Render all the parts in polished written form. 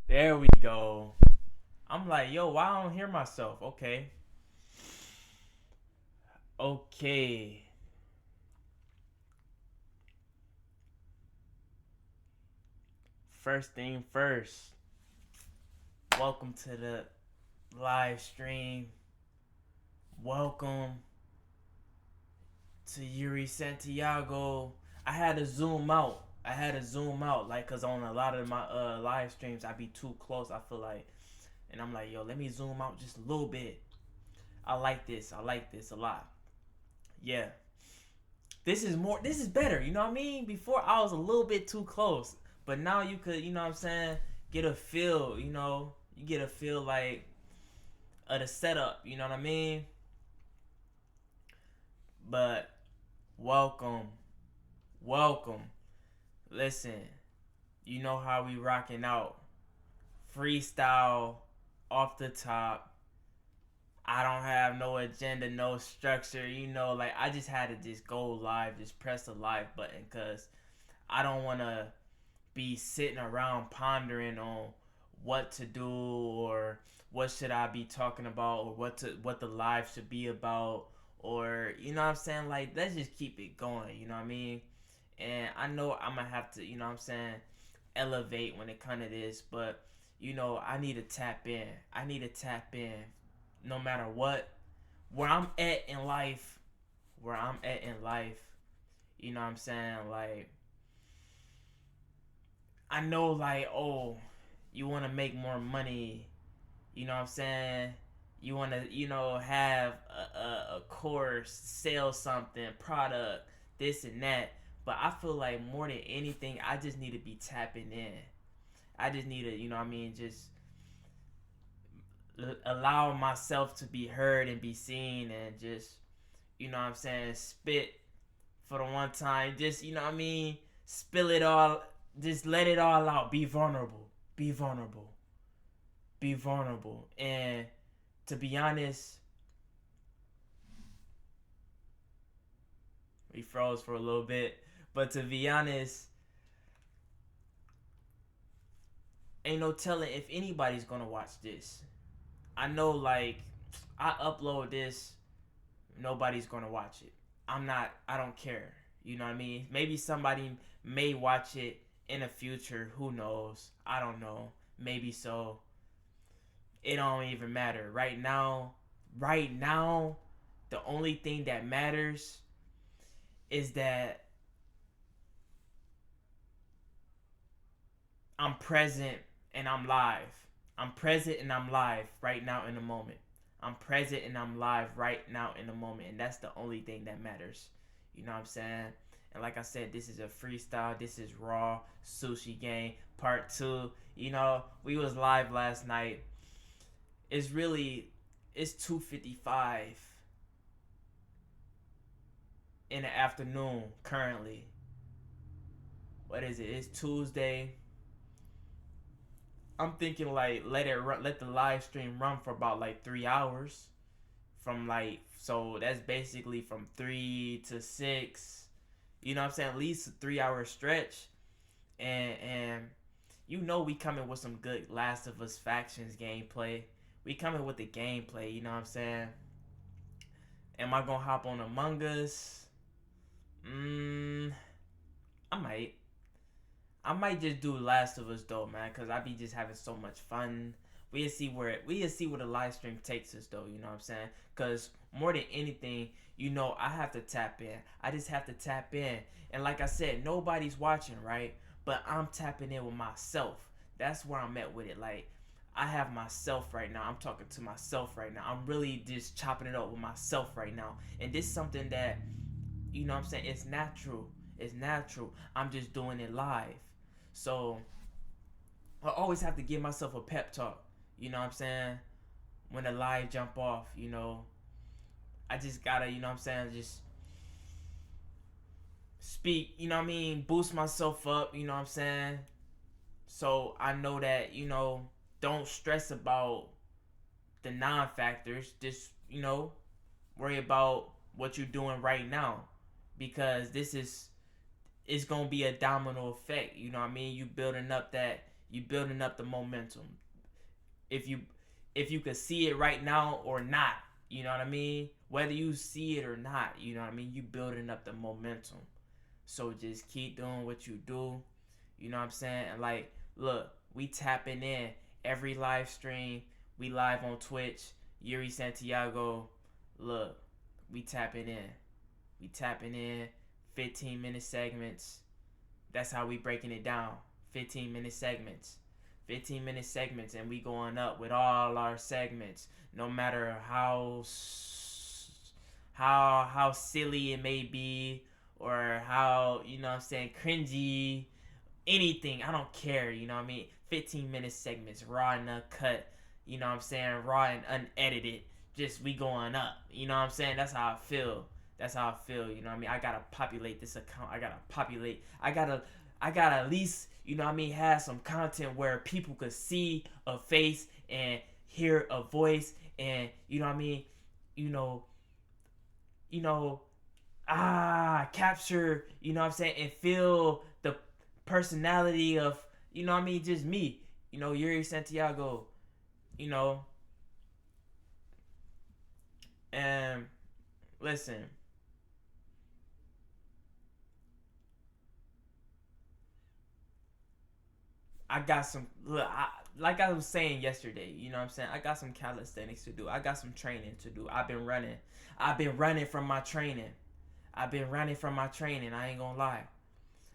There we go. I'm like, yo, why I don't hear myself? Okay. Okay. First thing first. Welcome to the live stream. Welcome to Yuri Santiago. I had to zoom out. Like, cause on a lot of my live streams, I be too close. I feel like, and I'm like, yo, let me zoom out just a little bit. I like this. I like this a lot. Yeah, this is more. This is better. You know what I mean? Before I was a little bit too close, but now you could, you know what I'm saying, get a feel. You get a feel like of the setup. You know what I mean? But welcome, welcome. Listen, you know how we rocking out. Freestyle off the top. I don't have no agenda, no structure. Like I just had to just go live, just press the live button, cause I don't want to be sitting around pondering on what to do or what should I be talking about or what the live should be about, or you know what I'm saying, like let's just keep it going, you know what I mean? And I know I'm gonna have to, you know what I'm saying, elevate when it comes to this, but I need to tap in. I need to tap in no matter what, where I'm at in life, where I'm at in life, you know what I'm saying? Like I know, like, oh, you want to make more money, you know what I'm saying? You want to, have a course, sell something, product, this and that. But I feel like more than anything, I just need to be tapping in. I just need to, just allow myself to be heard and be seen and just, you know what I'm saying, spit for the one time. Just, spill it all. Just let it all out. Be vulnerable. Be vulnerable. Be vulnerable. And to be honest, we froze for a little bit. But to be honest, ain't no telling if anybody's gonna watch this. I know, like, I upload this, nobody's gonna watch it. I don't care. You know what I mean? Maybe somebody may watch it in the future. Who knows? I don't know. Maybe so. It don't even matter. Right now, the only thing that matters is that I'm present and I'm live. I'm present and I'm live right now in the moment. I'm present and I'm live right now in the moment. And that's the only thing that matters. You know what I'm saying? And like I said, this is a freestyle. This is Raw Sushi Game Part 2. We was live last night. It's 2:55 in the afternoon currently. What is it? It's Tuesday. I'm thinking like let the live stream run for about like 3 hours. From like, so that's basically from 3 to 6. You know what I'm saying? At least a 3 hour stretch. And we coming with some good Last of Us factions gameplay. We coming with the gameplay, you know what I'm saying? Am I gonna hop on Among Us? I might. I might just do Last of Us though, man, cause I be just having so much fun. We'll see where the live stream takes us though. You know what I'm saying? Cause more than anything, I have to tap in. I just have to tap in, and like I said, nobody's watching, right? But I'm tapping in with myself. That's where I'm at with it. Like I have myself right now. I'm talking to myself right now. I'm really just chopping it up with myself right now, and this is something that what I'm saying, it's natural. It's natural. I'm just doing it live. So I always have to give myself a pep talk. You know what I'm saying? When the live jump off, I just gotta, you know what I'm saying, just speak, you know what I mean, boost myself up, you know what I'm saying? So I know that, don't stress about the non factors. Just, worry about what you're doing right now. Because this is it's gonna be a domino effect. You know what I mean? You building up that You building up the momentum. If you if you could see it right now or not, you know what I mean? Whether you see it or not, you know what I mean? You building up the momentum. So just keep doing what you do. You know what I'm saying? And like, look, we tapping in every live stream. We live on Twitch. Yuri Santiago. Look, we tapping in. We tapping in. 15-minute segments. That's how we breaking it down. 15-minute segments. 15-minute segments, and we going up with all our segments, no matter how silly it may be, or how, you know what I'm saying, cringy, anything. I don't care, you know what I mean? 15-minute segments, raw and uncut, you know what I'm saying, raw and unedited. Just we going up, you know what I'm saying? That's how I feel. That's how I feel, you know what I mean? I gotta populate this account. I gotta at least, you know what I mean, have some content where people could see a face and hear a voice, and you know what I mean, you know, you know, capture, you know what I'm saying, and feel the personality of, you know what I mean, just me, you know, Yuri Santiago, you know. And listen, I got some, look, like I was saying yesterday, you know what I'm saying? I got some calisthenics to do. I got some training to do. I've been running. I've been running from my training. I've been running from my training. I ain't gonna lie.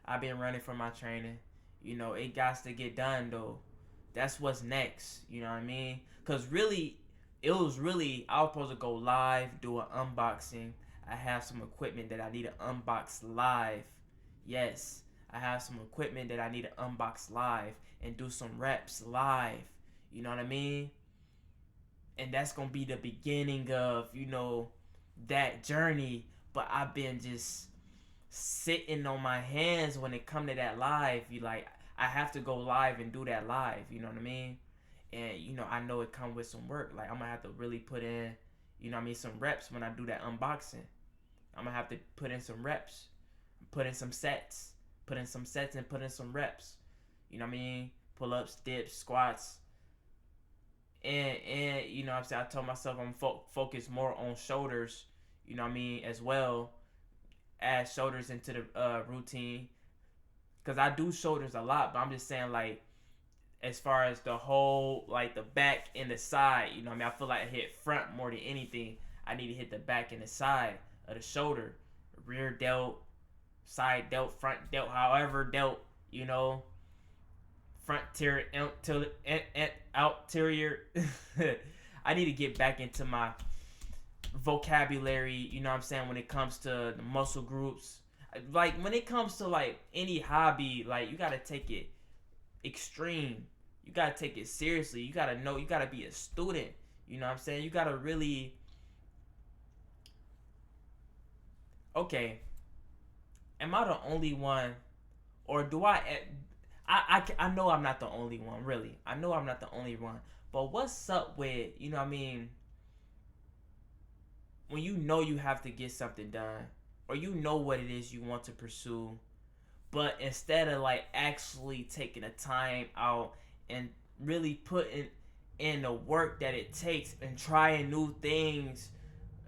I've been running from my training. You know, it got to get done though. That's what's next. You know what I mean? Cause really, it was really, I was supposed to go live, do an unboxing. I have some equipment that I need to unbox live. Yes, I have some equipment that I need to unbox live and do some reps live. You know what I mean? And that's gonna be the beginning of, you know, that journey. But I've been just sitting on my hands when it come to that live. You like, I have to go live and do that live. You know what I mean? And you know, I know it come with some work. Like I'm gonna have to really put in, you know what I mean, some reps when I do that unboxing. I'm gonna have to put in some reps, put in some sets, put in some sets and put in some reps. You know what I mean? Pull ups, dips, squats, and you know what I'm saying, I told myself I'm focus more on shoulders. You know what I mean, as well, add shoulders into the routine, because I do shoulders a lot. But I'm just saying, like, as far as the whole, like the back and the side, you know what I mean, I feel like I hit front more than anything. I need to hit the back and the side of the shoulder, rear delt, side delt, front delt, however delt, you know, front tier, out terrier. I need to get back into my vocabulary, you know what I'm saying, when it comes to the muscle groups. Like when it comes to like any hobby, like you gotta take it extreme. You gotta take it seriously. You gotta know, you gotta be a student. You know what I'm saying? You gotta really, okay, am I the only one, or do I know I'm not the only one, really. I know I'm not the only one. But what's up with, you know what I mean, when you know you have to get something done, or you know what it is you want to pursue, but instead of like actually taking the time out and really putting in the work that it takes and trying new things,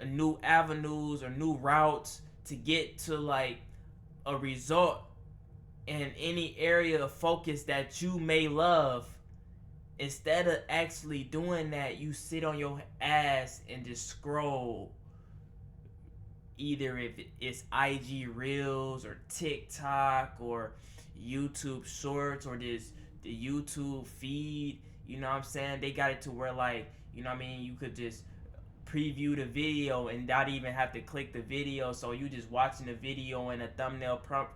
new avenues or new routes to get to like a result in any area of focus that you may love, instead of actually doing that, you sit on your ass and just scroll. Either if it's IG Reels or TikTok or YouTube Shorts or the YouTube feed, you know what I'm saying? They got it to where, like, you know what I mean, you could just preview the video and not even have to click the video, so you just watching the video in a thumbnail prompt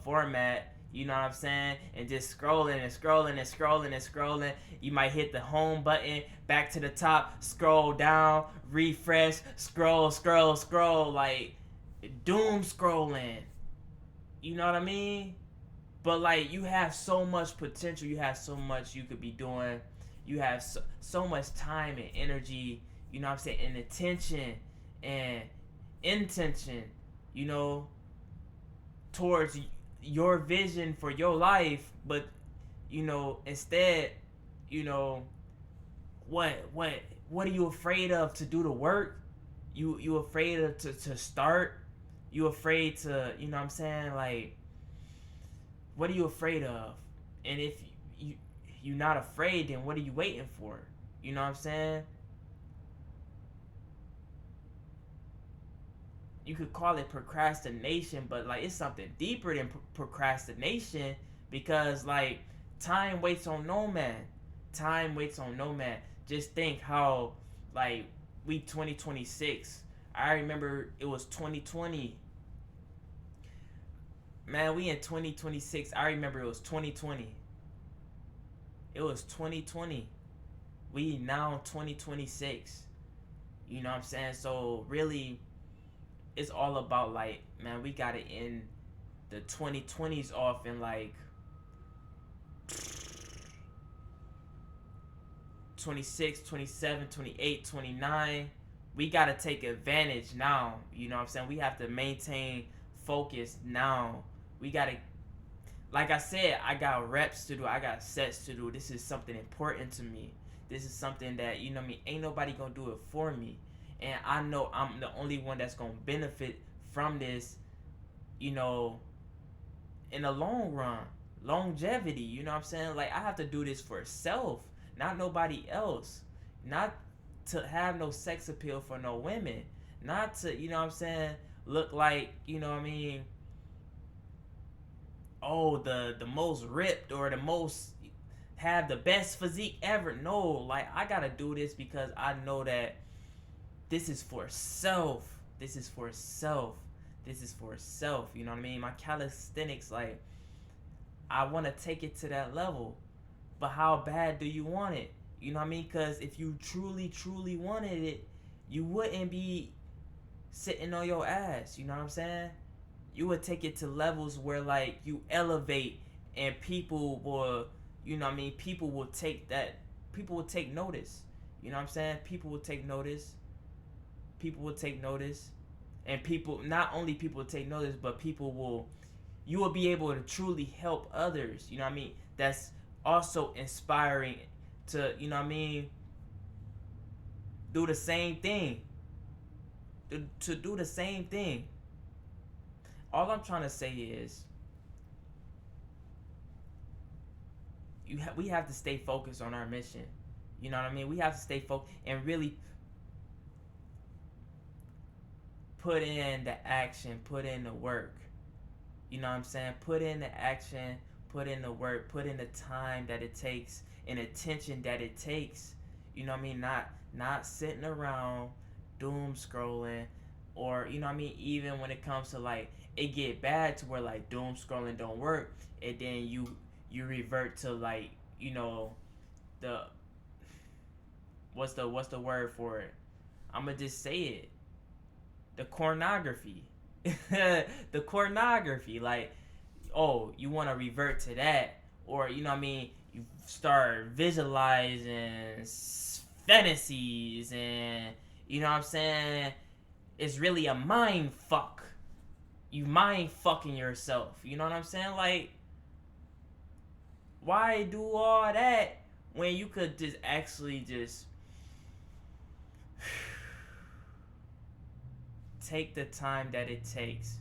format, you know what I'm saying, and just scrolling and scrolling and scrolling and scrolling. You might hit the home button, back to the top, scroll down, refresh, scroll, like doom scrolling. You know what I mean? But like, you have so much potential, you have so much you could be doing, you have so much time and energy, you know what I'm saying, and attention and intention, you know, towards your vision for your life. But instead, you know, what are you afraid of to do the work? You afraid of to start? You afraid to, you know what I'm saying? Like, what are you afraid of? And if you you're not afraid, then what are you waiting for? You know what I'm saying? You could call it procrastination, but like it's something deeper than procrastination, because like time waits on no man. Time waits on no man. Just think how, like, we 2026. I remember it was 2020. Man, we in 2026. I remember it was 2020. It was 2020. We now 2026. You know what I'm saying? So really, it's all about, like, man, we gotta end the 2020s off in like 26, 27, 28, 29. We got to take advantage now. You know what I'm saying? We have to maintain focus now. We got to, like I said, I got reps to do. I got sets to do. This is something important to me. This is something that, you know what I mean, ain't nobody going to do it for me. And I know I'm the only one that's going to benefit from this, you know, in the long run. Longevity, you know what I'm saying? Like, I have to do this for self, not nobody else. Not to have no sex appeal for no women. Not to, you know what I'm saying, look like, you know what I mean, oh, the most ripped or the most have the best physique ever. No, like, I gotta do this because I know that this is for self. This is for self. This is for self. You know what I mean? My calisthenics, like, I want to take it to that level. But how bad do you want it? You know what I mean? Because if you truly, truly wanted it, you wouldn't be sitting on your ass. You know what I'm saying? You would take it to levels where, like, you elevate, and people will, you know what I mean? People will take that. People will take notice. You know what I'm saying? People will take notice. People will take notice. And people, not only people will take notice, but people will, you will be able to truly help others. You know what I mean? That's also inspiring to, you know what I mean, do the same thing. To do the same thing. All I'm trying to say is, we have to stay focused on our mission. You know what I mean? We have to stay focused and really put in the action, put in the work. You know what I'm saying? Put in the action, put in the work, put in the time that it takes and attention that it takes. You know what I mean? Not sitting around doom scrolling, or, you know what I mean, even when it comes to, like, it get bad to where, like, doom scrolling don't work, and then you revert to, like, you know, the what's the word for it? I'm gonna just say it. The pornography. The pornography, like, oh, you want to revert to that, or, you know what I mean, you start visualizing fantasies, and, you know what I'm saying, it's really a mind fuck. You mind fucking yourself. You know what I'm saying? Like, why do all that when you could just actually just take the time that it takes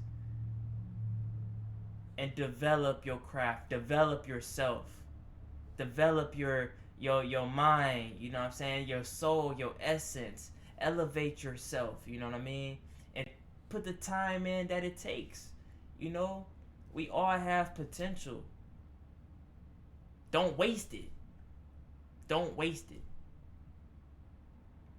and develop your craft, develop yourself, develop your mind, you know what I'm saying, your soul, your essence, elevate yourself, you know what I mean, and put the time in that it takes. You know, we all have potential. Don't waste it. Don't waste it.